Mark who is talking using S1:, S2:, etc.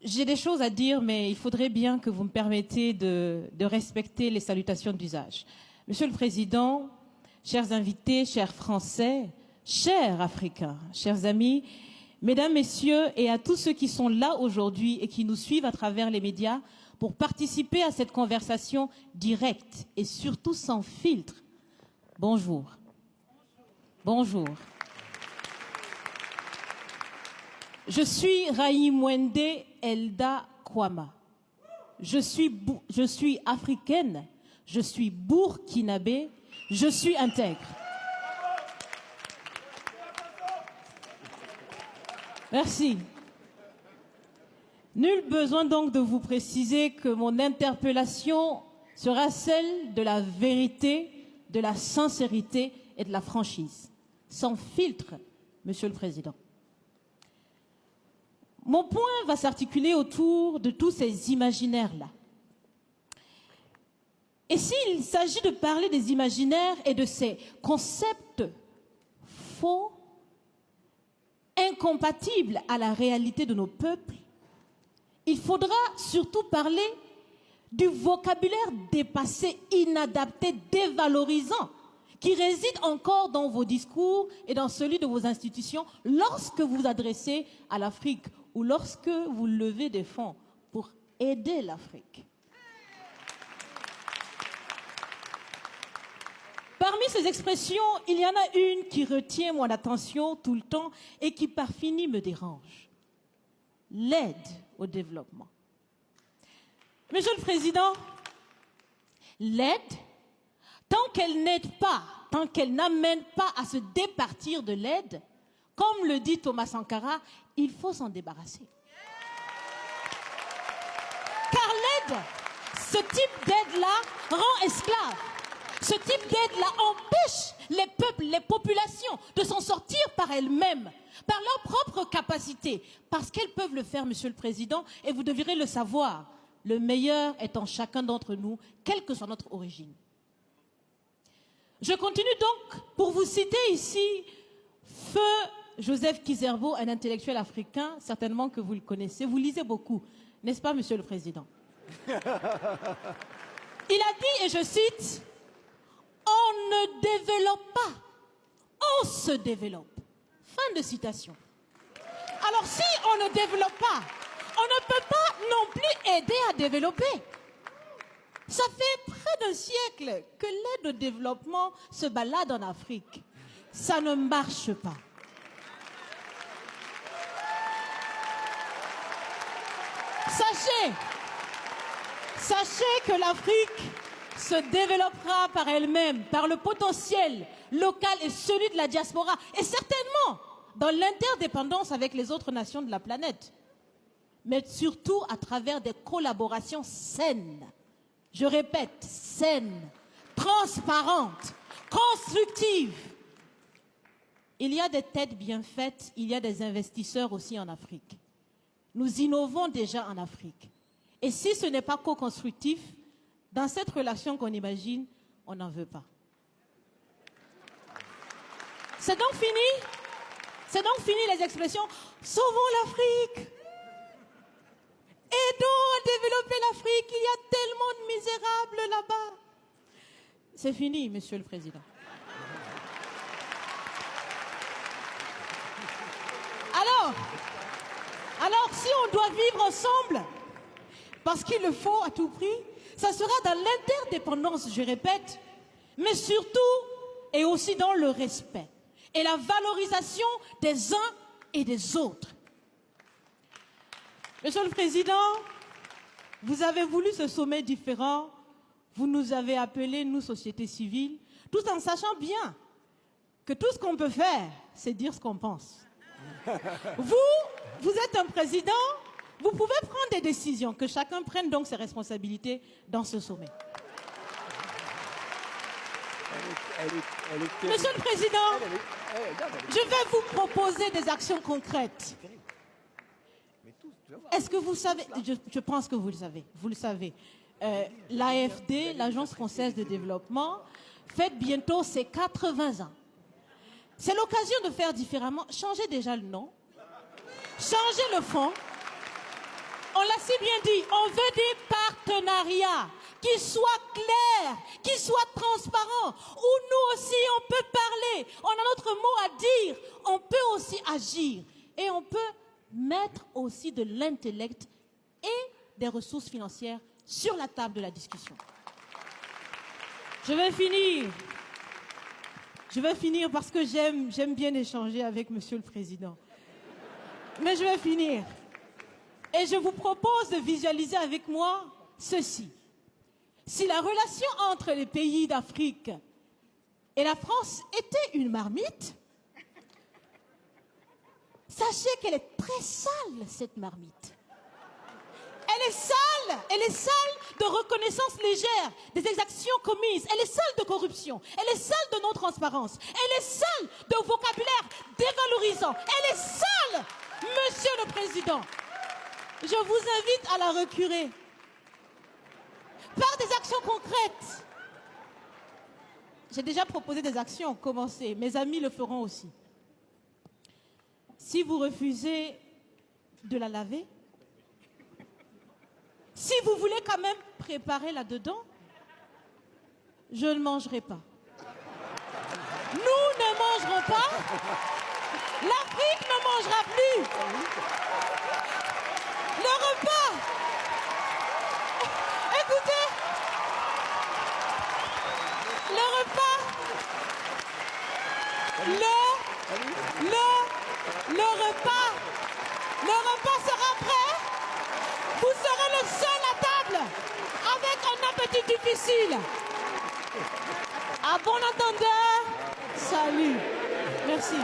S1: J'ai des choses à dire, mais il faudrait bien que vous me permettiez de respecter les salutations d'usage. Monsieur le Président, chers invités, chers Français, chers Africains, chers amis, Mesdames, Messieurs, et à tous ceux qui sont là aujourd'hui et qui nous suivent à travers les médias pour participer à cette conversation directe et surtout sans filtre. Bonjour. Bonjour. Je suis Raïmwende Elda Kwama. Je suis africaine, je suis burkinabé, je suis intègre. Merci. Nul besoin donc de vous préciser que mon interpellation sera celle de la vérité, de la sincérité et de la franchise. Sans filtre, Monsieur le Président. Mon point va s'articuler autour de tous ces imaginaires-là. Et s'il s'agit de parler des imaginaires et de ces concepts faux, incompatibles à la réalité de nos peuples, il faudra surtout parler du vocabulaire dépassé, inadapté, dévalorisant, qui réside encore dans vos discours et dans celui de vos institutions lorsque vous vous adressez à l'Afrique ou lorsque vous levez des fonds pour aider l'Afrique. Parmi ces expressions, il y en a une qui retient mon attention tout le temps et qui par fini me dérange. L'aide au développement. Monsieur le Président, l'aide, tant qu'elle n'aide pas, tant qu'elle n'amène pas à se départir de l'aide, comme le dit Thomas Sankara, il faut s'en débarrasser. Car l'aide, ce type d'aide-là rend esclave. Ce type d'aide-là empêche les peuples, les populations de s'en sortir par elles-mêmes, par leur propre capacité, parce qu'elles peuvent le faire, Monsieur le Président, et vous devrez le savoir. Le meilleur est en chacun d'entre nous, quelle que soit notre origine. Je continue donc pour vous citer ici Feu Joseph Kizerbo, un intellectuel africain, certainement que vous le connaissez. Vous lisez beaucoup, n'est-ce pas, Monsieur le Président? Il a dit, et je cite, « On ne développe pas, on se développe. » Fin de citation. Alors si on ne développe pas, on ne peut pas non plus aider à développer. Ça fait près d'un siècle que l'aide au développement se balade en Afrique. Ça ne marche pas. Sachez que l'Afrique se développera par elle-même, par le potentiel local et celui de la diaspora, et certainement dans l'interdépendance avec les autres nations de la planète, mais surtout à travers des collaborations saines. Je répète, saines, transparentes, constructives. Il y a des têtes bien faites, il y a des investisseurs aussi en Afrique. Nous innovons déjà en Afrique. Et si ce n'est pas co-constructif, dans cette relation qu'on imagine, on n'en veut pas. C'est donc fini? C'est donc fini les expressions « Sauvons l'Afrique !» Aidons à développer l'Afrique, il y a tellement de misérables là-bas. C'est fini, Monsieur le Président. Alors, si on doit vivre ensemble, parce qu'il le faut à tout prix, ça sera dans l'interdépendance, je répète, mais surtout et aussi dans le respect et la valorisation des uns et des autres. Monsieur le Président, vous avez voulu ce sommet différent, vous nous avez appelés, nous, société civile, tout en sachant bien que tout ce qu'on peut faire, c'est dire ce qu'on pense. Vous êtes un président, vous pouvez prendre des décisions, que chacun prenne donc ses responsabilités dans ce sommet. Monsieur le Président, je vais vous proposer des actions concrètes. Est-ce que vous savez, je pense que vous le savez, l'AFD, l'Agence française de développement, fête bientôt ses 80 ans. C'est l'occasion de faire différemment. Changez déjà le nom, changez le fond. On aussi bien dit, on veut des partenariats qui soient clairs, qui soient transparents, où nous aussi on peut parler, on a notre mot à dire, on peut aussi agir et on peut mettre aussi de l'intellect et des ressources financières sur la table de la discussion. Je vais finir parce que j'aime bien échanger avec Monsieur le Président. Mais je vais finir. Et je vous propose de visualiser avec moi ceci. Si la relation entre les pays d'Afrique et la France était une marmite, sachez qu'elle est très sale, cette marmite. Elle est sale de reconnaissance légère des exactions commises, elle est sale de corruption, elle est sale de non-transparence, elle est sale de vocabulaire dévalorisant, elle est sale, Monsieur le Président. Je vous invite à la recurer par des actions concrètes. J'ai déjà proposé des actions, commencez, mes amis le feront aussi. Si vous refusez de la laver, si vous voulez quand même préparer là-dedans, je ne mangerai pas. Nous ne mangerons pas. L'Afrique ne mangera plus. Le repas. Écoutez. Le repas. Le repas sera prêt. Vous serez le seul à table avec un appétit difficile. À bon entendeur, salut. Merci.